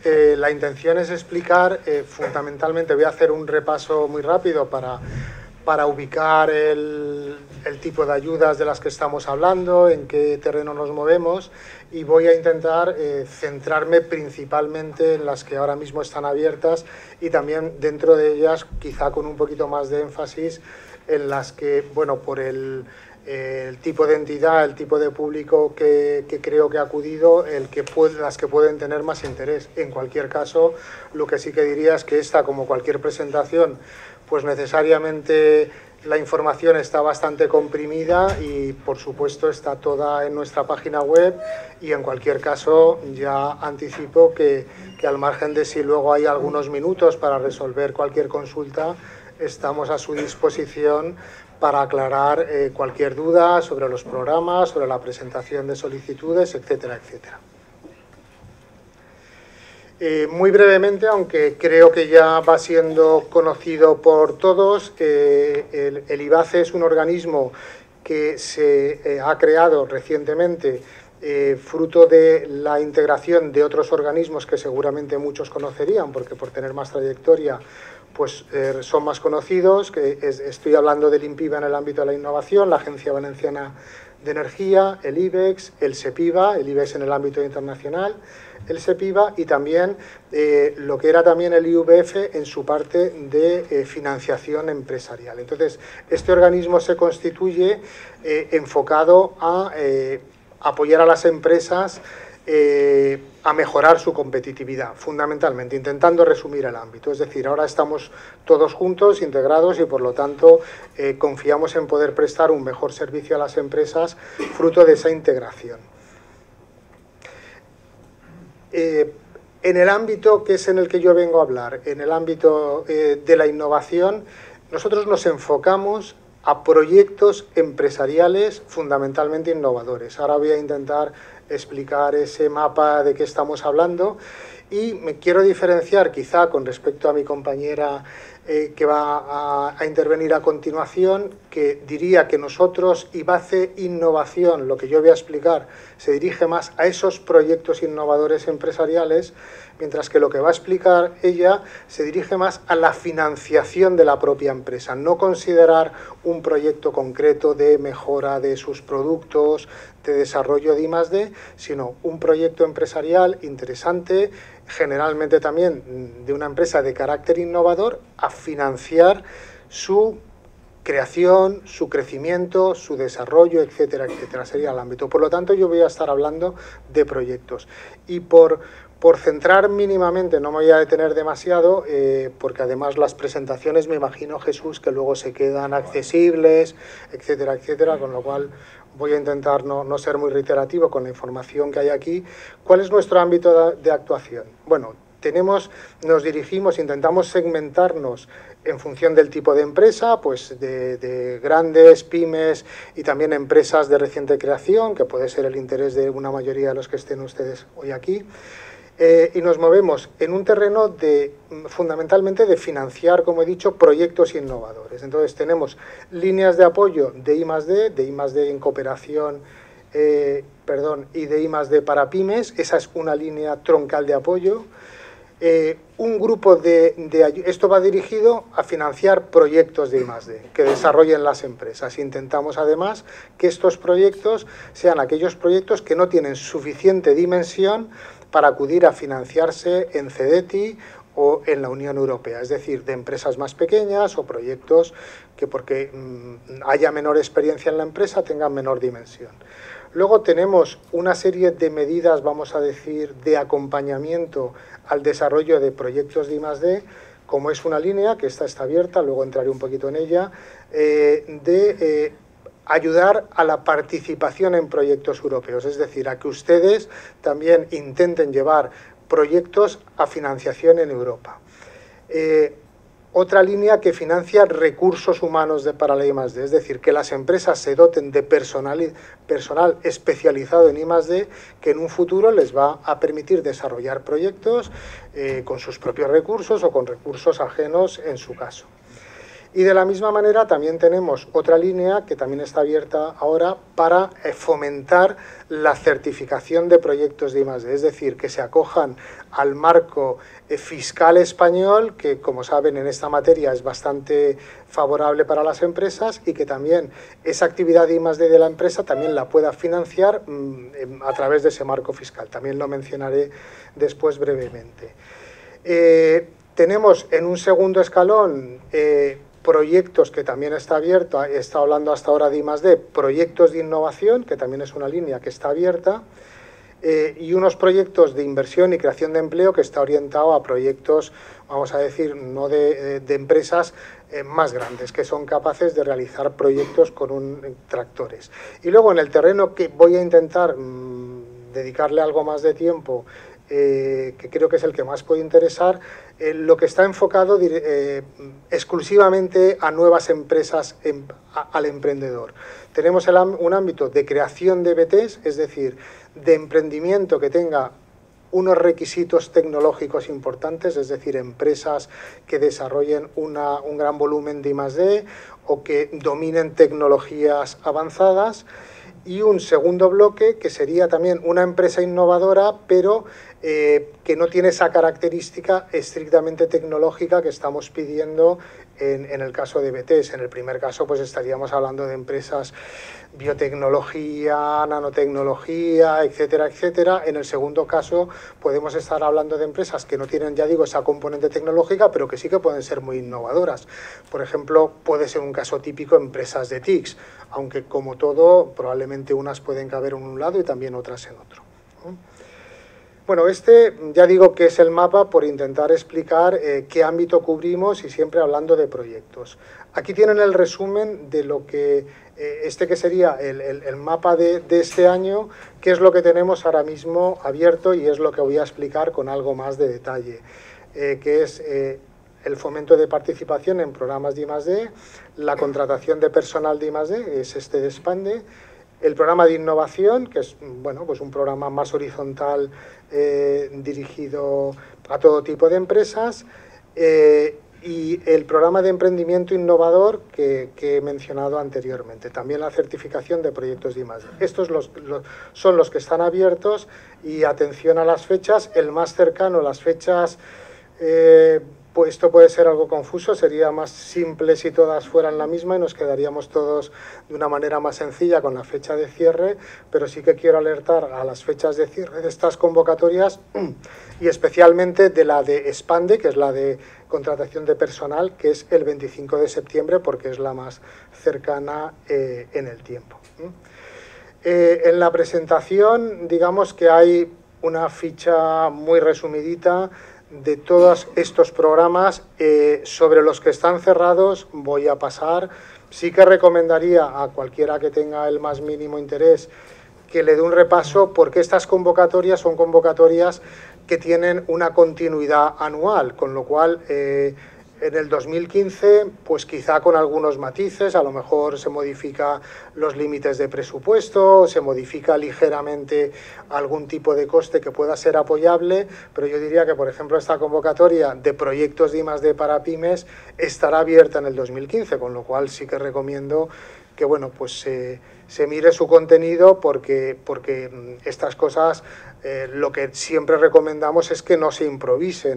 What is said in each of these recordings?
La intención es explicar, fundamentalmente, voy a hacer un repaso muy rápido para ubicar el tipo de ayudas de las que estamos hablando, en qué terreno nos movemos, y voy a intentar centrarme principalmente en las que ahora mismo están abiertas y también dentro de ellas, quizá con un poquito más de énfasis, en las que, bueno, por el tipo de entidad, el tipo de público que creo que ha acudido, las que pueden tener más interés. En cualquier caso, lo que sí que diría es que esta, como cualquier presentación, pues necesariamente la información está bastante comprimida y, por supuesto, está toda en nuestra página web, y en cualquier caso ya anticipo que al margen de si luego hay algunos minutos para resolver cualquier consulta, estamos a su disposición para aclarar cualquier duda sobre los programas, sobre la presentación de solicitudes, etcétera, etcétera. Muy brevemente, aunque creo que ya va siendo conocido por todos, el IBACE es un organismo que se ha creado recientemente fruto de la integración de otros organismos que seguramente muchos conocerían, porque por tener más trayectoria pues son más conocidos. Estoy hablando del INPIBA en el ámbito de la innovación, la Agencia Valenciana de Energía, el IBEX, el SEPIVA, el IBEX en el ámbito internacional, el SEPIVA, y también lo que era también el IVF en su parte de financiación empresarial. Entonces, este organismo se constituye enfocado a apoyar a las empresas a mejorar su competitividad, fundamentalmente, intentando resumir el ámbito. Es decir, ahora estamos todos juntos, integrados, y por lo tanto confiamos en poder prestar un mejor servicio a las empresas fruto de esa integración. En el ámbito que es en el que yo vengo a hablar, en el ámbito de la innovación, nosotros nos enfocamos a proyectos empresariales fundamentalmente innovadores. Ahora voy a intentar explicar ese mapa de qué estamos hablando, y me quiero diferenciar quizá con respecto a mi compañera que va a intervenir a continuación, que diría que nosotros, IBACE Innovación, lo que yo voy a explicar, se dirige más a esos proyectos innovadores empresariales, mientras que lo que va a explicar ella se dirige más a la financiación de la propia empresa, no considerar un proyecto concreto de mejora de sus productos, de desarrollo de I+D, sino un proyecto empresarial interesante, generalmente también de una empresa de carácter innovador, a financiar su creación, su crecimiento, su desarrollo, etcétera, etcétera, sería el ámbito. Por lo tanto, yo voy a estar hablando de proyectos. Y por centrar mínimamente, no me voy a detener demasiado, porque además las presentaciones, me imagino, Jesús, que luego se quedan accesibles, etcétera, etcétera, con lo cual voy a intentar no ser muy reiterativo con la información que hay aquí. ¿Cuál es nuestro ámbito de actuación? Bueno, nos dirigimos, intentamos segmentarnos en función del tipo de empresa, pues de grandes, pymes y también empresas de reciente creación, que puede ser el interés de una mayoría de los que estén ustedes hoy aquí. Y nos movemos en un terreno fundamentalmente de financiar, como he dicho, proyectos innovadores. Entonces tenemos líneas de apoyo de I+D en cooperación, y de I+D para pymes. Esa es una línea troncal de apoyo. Un grupo esto va dirigido a financiar proyectos de I+D que desarrollen las empresas. Intentamos además que estos proyectos sean aquellos proyectos que no tienen suficiente dimensión para acudir a financiarse en CEDETI o en la Unión Europea, es decir, de empresas más pequeñas o proyectos que, porque haya menor experiencia en la empresa, tengan menor dimensión. Luego tenemos una serie de medidas, vamos a decir, de acompañamiento al desarrollo de proyectos de I+D, como es una línea, que está abierta, luego entraré un poquito en ella, ayudar a la participación en proyectos europeos, es decir, a que ustedes también intenten llevar proyectos a financiación en Europa. Otra línea que financia recursos humanos para la I+D, es decir, que las empresas se doten de personal especializado en I+D, que en un futuro les va a permitir desarrollar proyectos con sus propios recursos o con recursos ajenos en su caso. Y de la misma manera también tenemos otra línea que también está abierta ahora para fomentar la certificación de proyectos de I+D, es decir, que se acojan al marco fiscal español, que como saben en esta materia es bastante favorable para las empresas, y que también esa actividad de I+D de la empresa también la pueda financiar a través de ese marco fiscal. También lo mencionaré después brevemente. Tenemos en un segundo escalón proyectos, que también está abierto, he estado hablando hasta ahora de I+D, proyectos de innovación, que también es una línea que está abierta, y unos proyectos de inversión y creación de empleo que está orientado a proyectos, vamos a decir, no de empresas más grandes, que son capaces de realizar proyectos con tractores. Y luego en el terreno que voy a intentar dedicarle algo más de tiempo, que creo que es el que más puede interesar, lo que está enfocado exclusivamente a nuevas empresas, al emprendedor. Tenemos un ámbito de creación de BTs, es decir, de emprendimiento que tenga unos requisitos tecnológicos importantes, es decir, empresas que desarrollen un gran volumen de I+D o que dominen tecnologías avanzadas. Y un segundo bloque que sería también una empresa innovadora, pero que no tiene esa característica estrictamente tecnológica que estamos pidiendo en el caso de BTs. En el primer caso pues estaríamos hablando de empresas biotecnología, nanotecnología, etcétera, etcétera. En el segundo caso podemos estar hablando de empresas que no tienen, ya digo, esa componente tecnológica, pero que sí que pueden ser muy innovadoras. Por ejemplo, puede ser un caso típico empresas de TICs, aunque como todo, probablemente unas pueden caber en un lado y también otras en otro. Bueno, ya digo que es el mapa por intentar explicar qué ámbito cubrimos y siempre hablando de proyectos. Aquí tienen el resumen de lo que, que sería el mapa de este año, qué es lo que tenemos ahora mismo abierto y es lo que voy a explicar con algo más de detalle, que es el fomento de participación en programas de I+D, la contratación de personal de I+D, es de Expande, el programa de innovación, que es bueno, pues un programa más horizontal dirigido a todo tipo de empresas, y el programa de emprendimiento innovador que he mencionado anteriormente. También la certificación de proyectos de I+D. Estos son los que están abiertos y atención a las fechas. El más cercano, las fechas, pues esto puede ser algo confuso, sería más simple si todas fueran la misma y nos quedaríamos todos de una manera más sencilla con la fecha de cierre, pero sí que quiero alertar a las fechas de cierre de estas convocatorias y especialmente de la de Expande, que es la de contratación de personal, que es el 25 de septiembre porque es la más cercana en el tiempo. En la presentación, digamos que hay una ficha muy resumidita de todos estos programas. Sobre los que están cerrados voy a pasar. Sí que recomendaría a cualquiera que tenga el más mínimo interés que le dé un repaso, porque estas convocatorias son convocatorias que tienen una continuidad anual, con lo cual en el 2015, pues quizá con algunos matices, a lo mejor se modifica los límites de presupuesto, se modifica ligeramente algún tipo de coste que pueda ser apoyable, pero yo diría que, por ejemplo, esta convocatoria de proyectos de I+D para pymes estará abierta en el 2015, con lo cual sí que recomiendo que, bueno, pues se mire su contenido, porque estas cosas lo que siempre recomendamos es que no se improvise.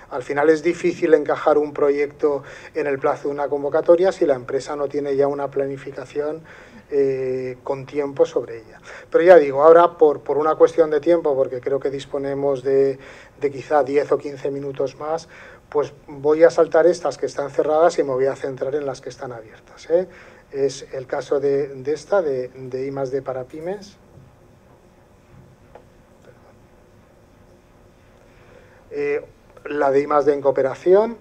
Al final es difícil encajar un proyecto en el plazo de una convocatoria si la empresa no tiene ya una planificación con tiempo sobre ella. Pero ya digo, ahora por una cuestión de tiempo, porque creo que disponemos de quizá 10 o 15 minutos más, pues voy a saltar estas que están cerradas y me voy a centrar en las que están abiertas. Es el caso de esta, de I+D para pymes. La de I+D en cooperación,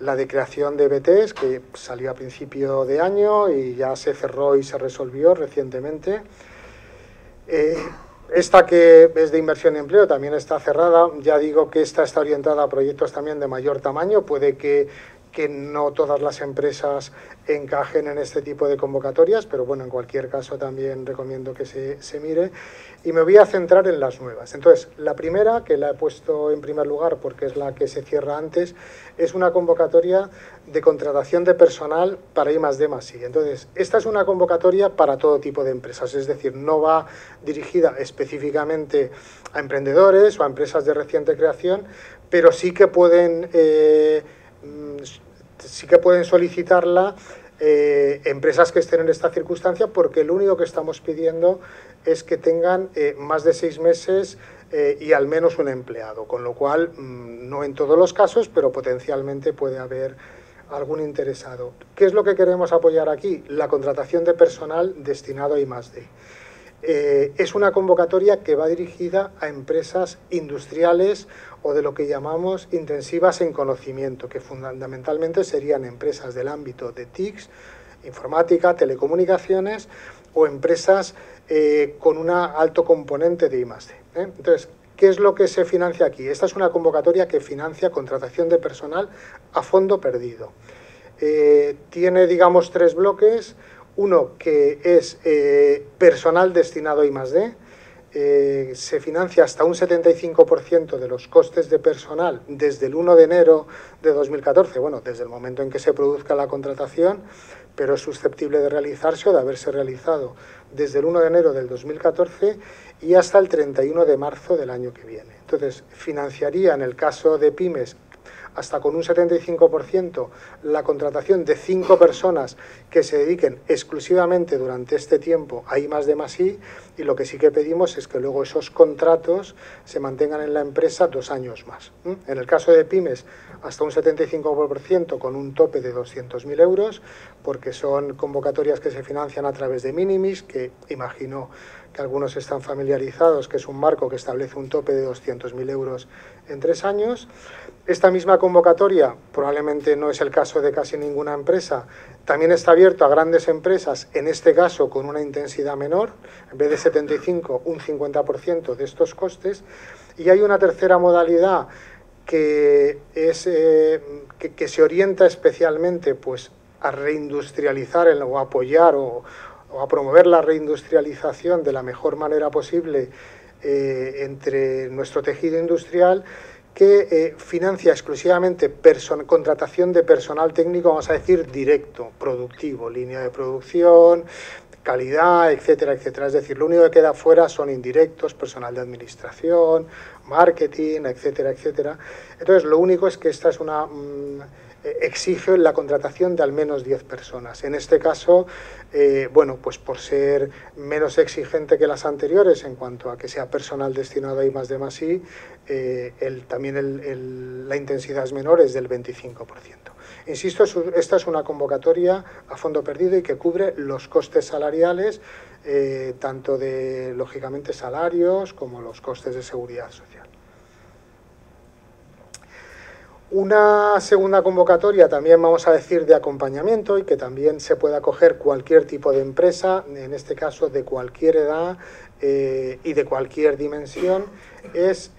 la de creación de BTs, que salió a principio de año y ya se cerró y se resolvió recientemente. Esta que es de inversión y empleo también está cerrada. Ya digo que esta está orientada a proyectos también de mayor tamaño. Puede que que no todas las empresas encajen en este tipo de convocatorias, pero bueno, en cualquier caso también recomiendo que se mire. Y me voy a centrar en las nuevas. Entonces, la primera, que la he puesto en primer lugar porque es la que se cierra antes, es una convocatoria de contratación de personal para I+D+I. Entonces, esta es una convocatoria para todo tipo de empresas, es decir, no va dirigida específicamente a emprendedores o a empresas de reciente creación, pero sí que pueden solicitarla empresas que estén en esta circunstancia, porque lo único que estamos pidiendo es que tengan más de 6 meses y al menos un empleado, con lo cual, no en todos los casos, pero potencialmente puede haber algún interesado. ¿Qué es lo que queremos apoyar aquí? La contratación de personal destinado a I+D. Es una convocatoria que va dirigida a empresas industriales o de lo que llamamos intensivas en conocimiento, que fundamentalmente serían empresas del ámbito de TICs, informática, telecomunicaciones o empresas con un alto componente de I+D. Entonces, ¿qué es lo que se financia aquí? Esta es una convocatoria que financia contratación de personal a fondo perdido. Tiene, digamos, 3 bloques. Uno que es personal destinado a I+D, se financia hasta un 75% de los costes de personal desde el 1 de enero de 2014, bueno, desde el momento en que se produzca la contratación, pero es susceptible de realizarse o de haberse realizado desde el 1 de enero del 2014 y hasta el 31 de marzo del año que viene. Entonces, financiaría en el caso de pymes hasta con un 75% la contratación de 5 personas que se dediquen exclusivamente durante este tiempo a I+D+I, y lo que sí que pedimos es que luego esos contratos se mantengan en la empresa 2 años más. En el caso de pymes, hasta un 75% con un tope de 200.000 euros, porque son convocatorias que se financian a través de Minimis, que imagino que algunos están familiarizados, que es un marco que establece un tope de 200.000 euros en 3 años. Esta misma convocatoria, probablemente no es el caso de casi ninguna empresa, también está abierto a grandes empresas, en este caso con una intensidad menor, en vez de 75, un 50% de estos costes. Y hay una tercera modalidad que se orienta especialmente pues, a reindustrializar o a apoyar o a promover la reindustrialización de la mejor manera posible entre nuestro tejido industrial, que financia exclusivamente contratación de personal técnico, vamos a decir, directo, productivo, línea de producción, calidad, etcétera, etcétera. Es decir, lo único que queda fuera son indirectos, personal de administración, marketing, etcétera, etcétera. Entonces, lo único es que esta es una... exige la contratación de al menos 10 personas. En este caso, bueno, pues por ser menos exigente que las anteriores en cuanto a que sea personal destinado a I+D+I, también la intensidad es menor, es del 25%. Insisto, esta es una convocatoria a fondo perdido y que cubre los costes salariales, tanto de, lógicamente, salarios como los costes de seguridad social. Una segunda convocatoria, también vamos a decir de acompañamiento, y que también se puede acoger cualquier tipo de empresa, en este caso de cualquier edad y de cualquier dimensión, es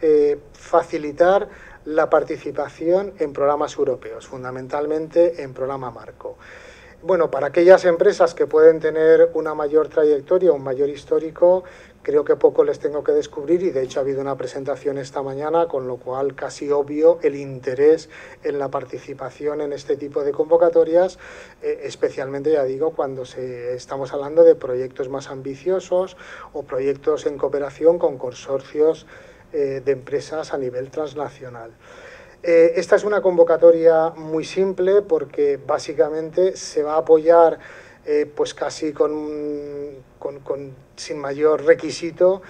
facilitar la participación en programas europeos, fundamentalmente en programa Marco. Bueno, para aquellas empresas que pueden tener una mayor trayectoria, un mayor histórico, creo que poco les tengo que descubrir, y de hecho ha habido una presentación esta mañana, con lo cual casi obvio el interés en la participación en este tipo de convocatorias, especialmente, ya digo, cuando estamos hablando de proyectos más ambiciosos o proyectos en cooperación con consorcios de empresas a nivel transnacional. Esta es una convocatoria muy simple porque básicamente se va a apoyar pues casi sin mayor requisito.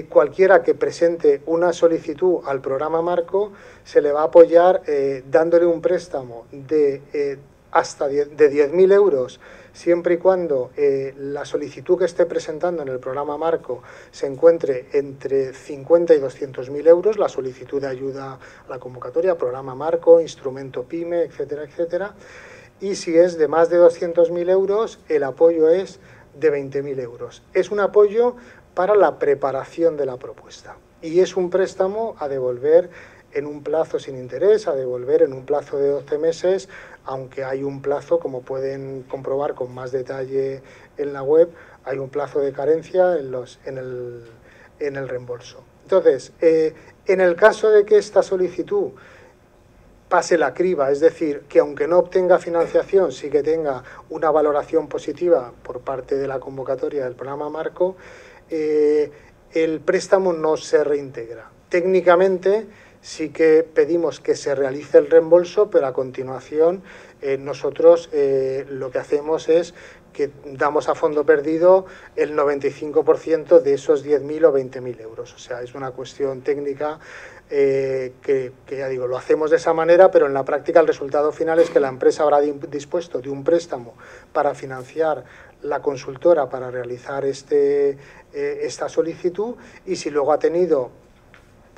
Cualquiera que presente una solicitud al programa Marco se le va a apoyar dándole un préstamo de hasta de 10.000 euros, siempre y cuando la solicitud que esté presentando en el programa Marco se encuentre entre 50 y 200.000 euros, la solicitud de ayuda a la convocatoria, programa Marco, instrumento PYME, etcétera, etcétera. Y si es de más de 200.000 euros, el apoyo es de 20.000 euros. Es un apoyo para la preparación de la propuesta y es un préstamo a devolver en un plazo sin interés, a devolver en un plazo de 12 meses, aunque hay un plazo, como pueden comprobar con más detalle en la web, hay un plazo de carencia en el reembolso. Entonces, en el caso de que esta solicitud pase la criba, es decir, que aunque no obtenga financiación, sí que tenga una valoración positiva por parte de la convocatoria del programa Marco, el préstamo no se reintegra. Técnicamente sí que pedimos que se realice el reembolso, pero a continuación nosotros lo que hacemos es que damos a fondo perdido el 95% de esos 10.000 o 20.000 euros. O sea, es una cuestión técnica que ya digo, lo hacemos de esa manera, pero en la práctica el resultado final es que la empresa habrá dispuesto de un préstamo para financiar la consultora para realizar esta solicitud, y si luego ha tenido,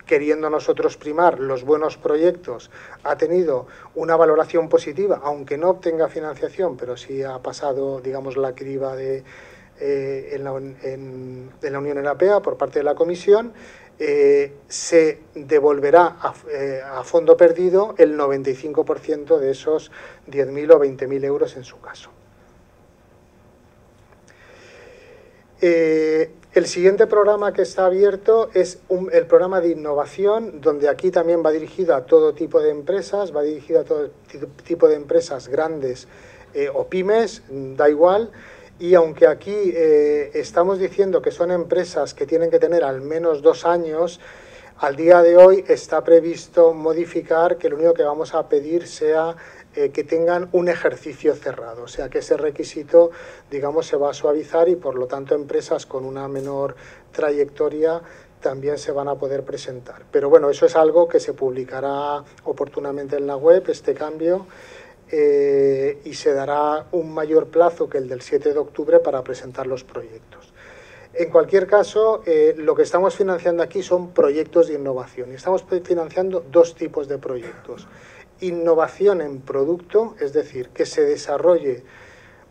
queriendo nosotros primar los buenos proyectos, ha tenido una valoración positiva, aunque no obtenga financiación, pero sí ha pasado, digamos, la criba de la Unión Europea por parte de la Comisión, se devolverá a fondo perdido el 95% de esos 10.000 o 20.000 euros en su caso. El siguiente programa que está abierto es el programa de innovación, donde aquí también va dirigido a todo tipo de empresas, va dirigido a todo tipo de empresas grandes o pymes, da igual. Y aunque aquí estamos diciendo que son empresas que tienen que tener al menos 2 años, al día de hoy está previsto modificar que lo único que vamos a pedir sea que tengan un ejercicio cerrado, o sea que ese requisito, digamos, se va a suavizar, y por lo tanto empresas con una menor trayectoria también se van a poder presentar. Pero bueno, eso es algo que se publicará oportunamente en la web, este cambio, y se dará un mayor plazo que el del 7 de octubre para presentar los proyectos. En cualquier caso, lo que estamos financiando aquí son proyectos de innovación, y estamos financiando 2 tipos de proyectos. Innovación en producto, es decir, que se desarrolle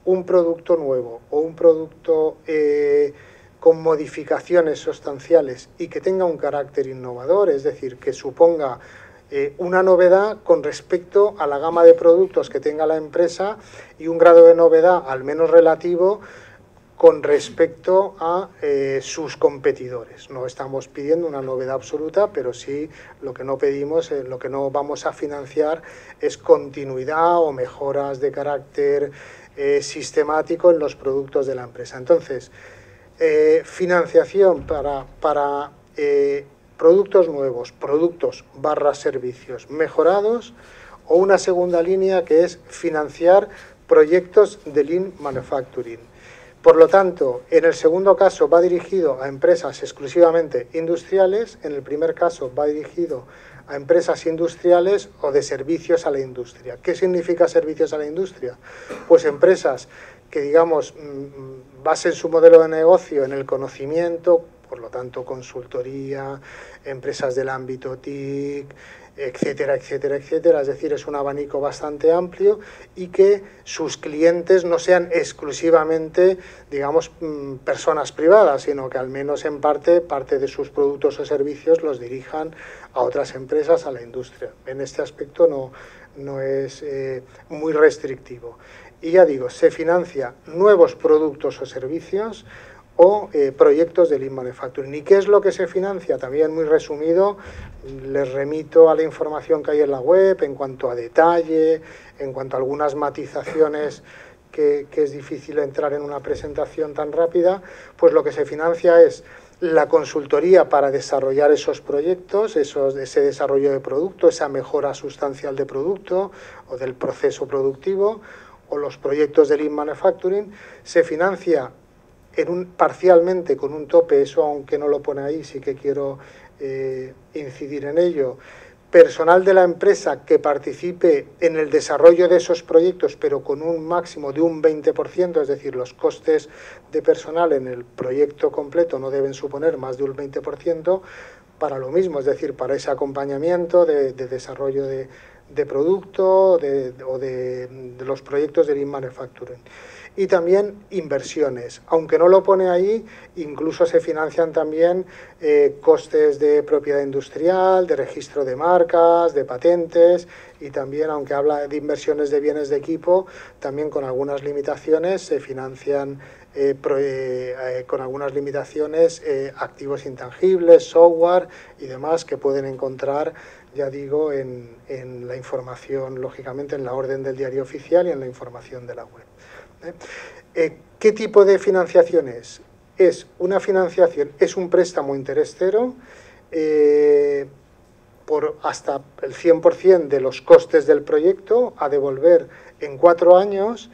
un producto nuevo o un producto con modificaciones sustanciales y que tenga un carácter innovador, es decir, que suponga una novedad con respecto a la gama de productos que tenga la empresa, y un grado de novedad al menos relativo con respecto a sus competidores. No estamos pidiendo una novedad absoluta, pero sí lo que no pedimos, lo que no vamos a financiar es continuidad o mejoras de carácter sistemático en los productos de la empresa. Entonces, financiación para productos nuevos, productos / servicios mejorados, o una segunda línea que es financiar proyectos de Lean Manufacturing. Por lo tanto, en el segundo caso va dirigido a empresas exclusivamente industriales, en el primer caso va dirigido a empresas industriales o de servicios a la industria. ¿Qué significa servicios a la industria? Pues empresas que, digamos, basen su modelo de negocio en el conocimiento, por lo tanto consultoría, empresas del ámbito TIC, etcétera, etcétera, etcétera. Es decir, es un abanico bastante amplio, y que sus clientes no sean exclusivamente, digamos, personas privadas, sino que al menos en parte de sus productos o servicios los dirijan a otras empresas, a la industria. En este aspecto no es muy restrictivo. Y ya digo, se financia nuevos productos o servicios o proyectos de Lean Manufacturing. ¿Y qué es lo que se financia? También muy resumido, les remito a la información que hay en la web en cuanto a detalle, en cuanto a algunas matizaciones que es difícil entrar en una presentación tan rápida. Pues lo que se financia es la consultoría para desarrollar esos proyectos, ese desarrollo de producto, esa mejora sustancial de producto o del proceso productivo, o los proyectos de Lean Manufacturing. Se financia parcialmente con un tope, eso aunque no lo pone ahí, sí que quiero incidir en ello, personal de la empresa que participe en el desarrollo de esos proyectos, pero con un máximo de un 20%, es decir, los costes de personal en el proyecto completo no deben suponer más de un 20%, para lo mismo, es decir, para ese acompañamiento de desarrollo de producto o de los proyectos de Lean Manufacturing. y también inversiones. Aunque no lo pone ahí, incluso se financian también costes de propiedad industrial, de registro de marcas, de patentes, y también, aunque habla de inversiones de bienes de equipo, también con algunas limitaciones se financian con algunas limitaciones activos intangibles, software y demás que pueden encontrar, ya digo, en la información, lógicamente, en la orden del diario oficial y en la información de la web. ¿Qué tipo de financiación es? Es una financiación, es un préstamo interés cero, por hasta el 100% de los costes del proyecto a devolver en 4 años,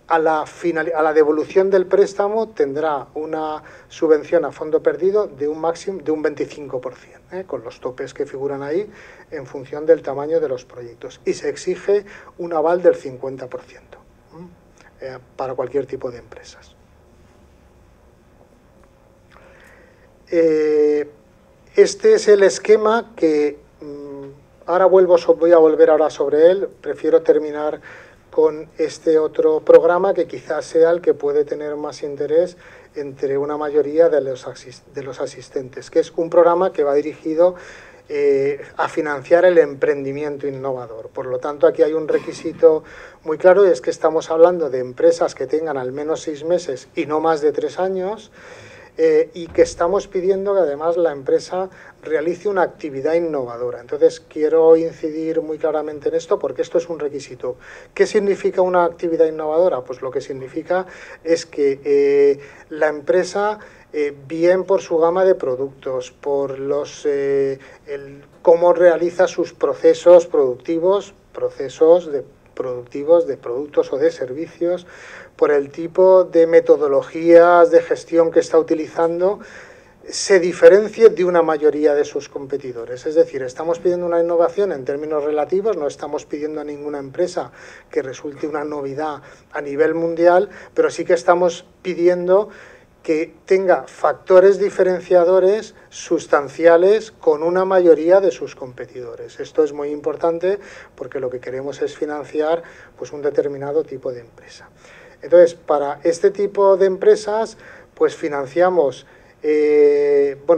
a la devolución del préstamo tendrá una subvención a fondo perdido de un máximo de un 25%, con los topes que figuran ahí en función del tamaño de los proyectos. Y se exige un aval del 50% para cualquier tipo de empresas. Este es el esquema que ahora voy a volver ahora sobre él. Prefiero terminar con este otro programa que quizás sea el que puede tener más interés entre una mayoría de los asistentes, que es un programa que va dirigido a financiar el emprendimiento innovador. Por lo tanto, aquí hay un requisito muy claro, y es que estamos hablando de empresas que tengan al menos 6 meses y no más de 3 años, y que estamos pidiendo que además la empresa realice una actividad innovadora. Entonces, quiero incidir muy claramente en esto porque esto es un requisito. ¿Qué significa una actividad innovadora? Pues lo que significa es que la empresa, bien por su gama de productos, por cómo realiza sus procesos productivos, de productos o de servicios, por el tipo de metodologías de gestión que está utilizando, se diferencie de una mayoría de sus competidores. Es decir, estamos pidiendo una innovación en términos relativos, no estamos pidiendo a ninguna empresa que resulte una novedad a nivel mundial, pero sí que estamos pidiendo que tenga factores diferenciadores sustanciales con una mayoría de sus competidores. Esto es muy importante porque lo que queremos es financiar pues, un determinado tipo de empresa. Entonces, para este tipo de empresas, pues financiamos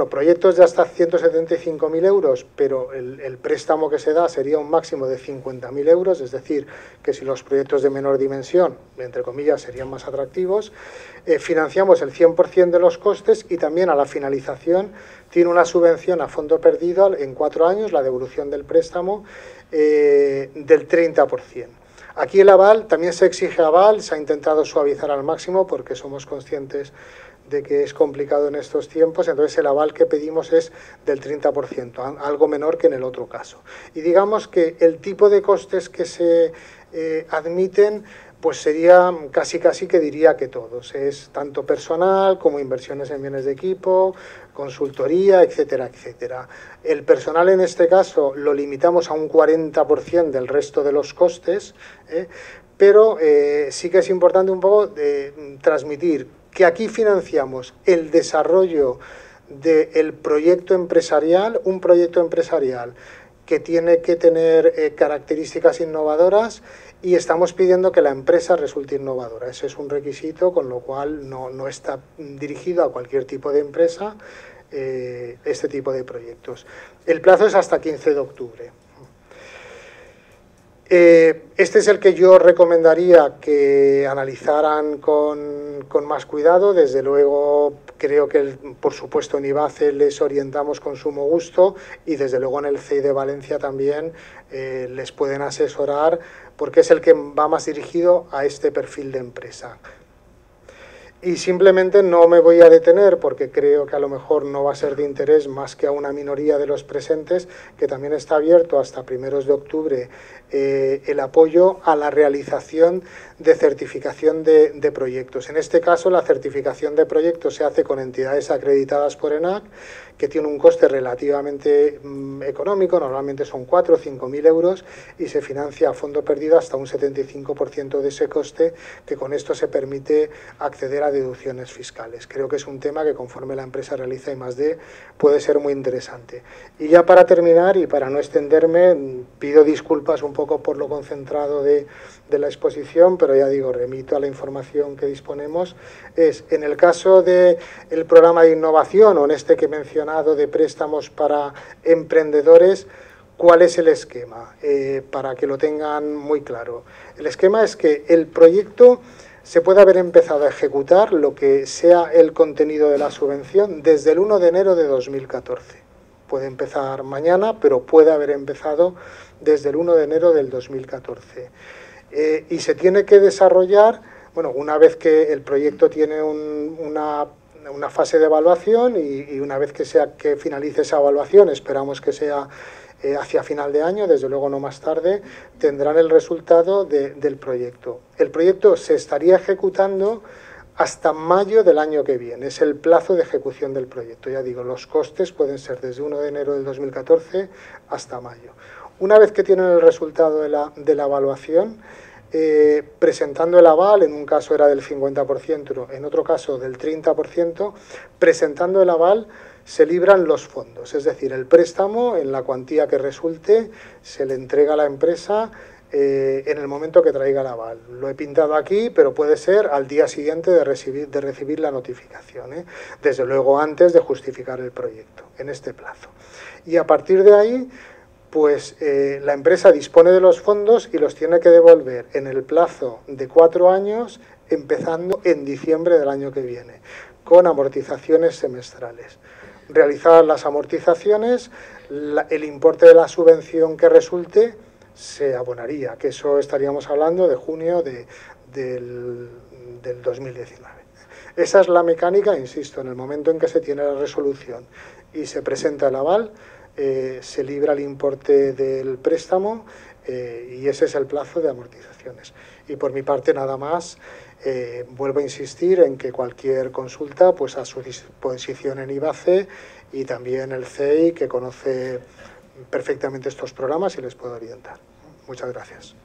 proyectos de hasta 175.000 euros, pero el préstamo que se da sería un máximo de 50.000 euros, es decir, que si los proyectos de menor dimensión, entre comillas, serían más atractivos. Financiamos el 100% de los costes y también a la finalización tiene una subvención a fondo perdido en 4 años, la devolución del préstamo, del 30%. Aquí el aval, también se exige aval, se ha intentado suavizar al máximo porque somos conscientes de que es complicado en estos tiempos, entonces el aval que pedimos es del 30%, algo menor que en el otro caso. Y digamos que el tipo de costes que se admiten, pues sería casi que diría que todos. Es tanto personal como inversiones en bienes de equipo, consultoría, etcétera, etcétera. El personal en este caso lo limitamos a un 40% del resto de los costes, pero sí que es importante un poco transmitir que aquí financiamos el desarrollo del proyecto empresarial, un proyecto empresarial que tiene que tener características innovadoras, y estamos pidiendo que la empresa resulte innovadora. Ese es un requisito, con lo cual no está dirigido a cualquier tipo de empresa este tipo de proyectos. El plazo es hasta 15 de octubre. Este es el que yo recomendaría que analizaran con más cuidado. Desde luego, creo que, por supuesto, en IBACE les orientamos con sumo gusto, y desde luego en el CEI de Valencia también les pueden asesorar, porque es el que va más dirigido a este perfil de empresa. Y simplemente no me voy a detener, porque creo que a lo mejor no va a ser de interés más que a una minoría de los presentes, que también está abierto hasta primeros de octubre el apoyo a la realización de certificación de proyectos. En este caso, la certificación de proyectos se hace con entidades acreditadas por ENAC, que tiene un coste relativamente económico, normalmente son 4 o 5.000 euros, y se financia a fondo perdido hasta un 75% de ese coste, que con esto se permite acceder a deducciones fiscales. Creo que es un tema que conforme la empresa realiza I+D puede ser muy interesante. Y ya para terminar y para no extenderme, pido disculpas un poco por lo concentrado de la exposición, pero ya digo, remito a la información que disponemos. En el caso del programa de innovación o en este que he mencionado de préstamos para emprendedores, ¿cuál es el esquema? Para que lo tengan muy claro. El esquema es que el proyecto se puede haber empezado a ejecutar lo que sea el contenido de la subvención desde el 1 de enero de 2014. Puede empezar mañana, pero puede haber empezado desde el 1 de enero del 2014. Y se tiene que desarrollar, bueno, una vez que el proyecto tiene una fase de evaluación y una vez que finalice esa evaluación, esperamos que sea hacia final de año, desde luego no más tarde, tendrán el resultado del proyecto. El proyecto se estaría ejecutando hasta mayo del año que viene, es el plazo de ejecución del proyecto. Ya digo, los costes pueden ser desde 1 de enero del 2014 hasta mayo. Una vez que tienen el resultado de la evaluación, presentando el aval, en un caso era del 50%, en otro caso del 30%, presentando el aval se libran los fondos, es decir, el préstamo en la cuantía que resulte se le entrega a la empresa en el momento que traiga el aval. Lo he pintado aquí, pero puede ser al día siguiente de recibir la notificación, desde luego antes de justificar el proyecto, en este plazo. Y a partir de ahí, pues la empresa dispone de los fondos y los tiene que devolver en el plazo de 4 años, empezando en diciembre del año que viene, con amortizaciones semestrales. Realizadas las amortizaciones, el importe de la subvención que resulte se abonaría, que eso estaríamos hablando de junio del 2019. Esa es la mecánica, insisto, en el momento en que se tiene la resolución y se presenta el aval, se libra el importe del préstamo y ese es el plazo de amortizaciones. Y por mi parte nada más, vuelvo a insistir en que cualquier consulta pues a su disposición en IBACE y también el CEI, que conoce perfectamente estos programas y les puedo orientar. Muchas gracias.